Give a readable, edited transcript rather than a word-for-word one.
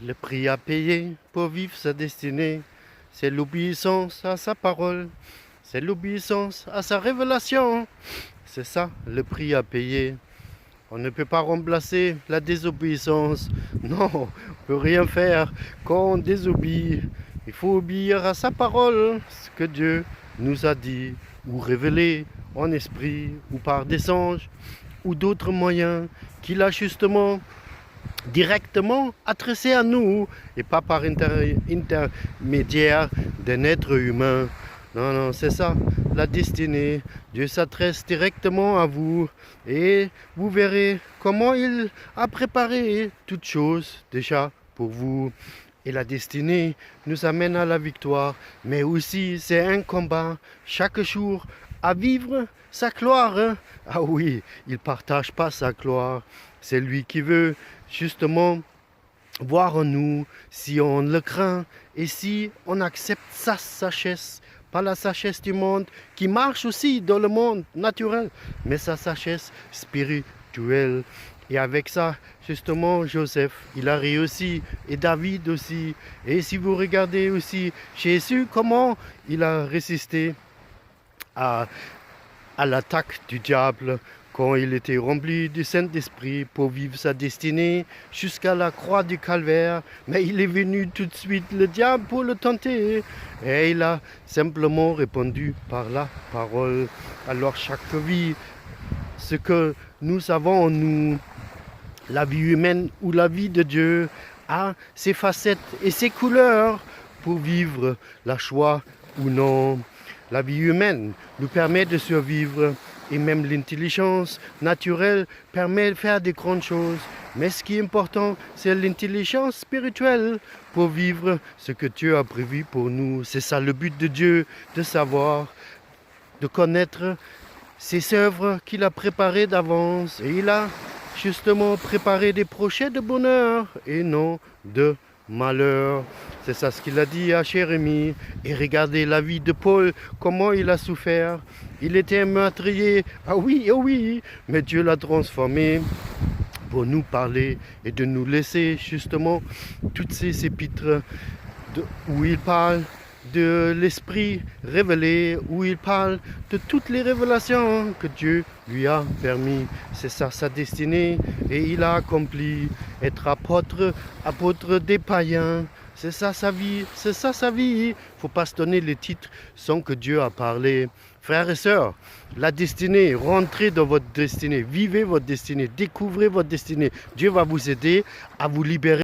Le prix à payer pour vivre sa destinée, c'est l'obéissance à sa parole, c'est l'obéissance à sa révélation. C'est ça le prix à payer. On ne peut pas remplacer la désobéissance. Non, on ne peut rien faire quand on désobéit. Il faut obéir à sa parole, ce que Dieu nous a dit ou révélé en esprit ou par des anges ou d'autres moyens qu'il a justement directement adressé à nous et pas par intermédiaire d'un être humain. Non, non, c'est ça, la destinée. Dieu s'adresse directement à vous et vous verrez comment il a préparé toutes choses déjà pour vous. Et la destinée nous amène à la victoire, mais aussi c'est un combat chaque jour à vivre sa gloire. Ah oui, il ne partage pas sa gloire. C'est lui qui veut justement voir en nous si on le craint et si on accepte sa sagesse, pas la sagesse du monde qui marche aussi dans le monde naturel, mais sa sagesse spirituelle. Et avec ça, justement, Joseph, il a réussi, et David aussi. Et si vous regardez aussi Jésus, comment il a résisté à l'attaque du diable quand il était rempli du Saint-Esprit pour vivre sa destinée jusqu'à la croix du calvaire. Mais il est venu tout de suite, le diable, pour le tenter. Et il a simplement répondu par la parole. Alors chaque vie, ce que nous avons en nous, la vie humaine ou la vie de Dieu, a ses facettes et ses couleurs pour vivre la joie ou non. La vie humaine nous permet de survivre et même l'intelligence naturelle permet de faire des grandes choses. Mais ce qui est important, c'est l'intelligence spirituelle pour vivre ce que Dieu a prévu pour nous. C'est ça le but de Dieu, de savoir, de connaître ses œuvres qu'il a préparées d'avance. Et il a justement préparé des projets de bonheur et non de malheur. C'est ça ce qu'il a dit à Jérémie. Et regardez la vie de Paul, comment il a souffert. Il était un meurtrier, ah oui, mais Dieu l'a transformé pour nous parler et de nous laisser justement toutes ces épîtres où il parle de l'esprit révélé, où il parle de toutes les révélations que Dieu lui a permis. C'est ça sa destinée et il a accompli être apôtre des païens. C'est ça sa vie, c'est ça sa vie. Il ne faut pas se donner les titres sans que Dieu a parlé. Frères et sœurs, la destinée, rentrez dans votre destinée, vivez votre destinée, découvrez votre destinée. Dieu va vous aider à vous libérer.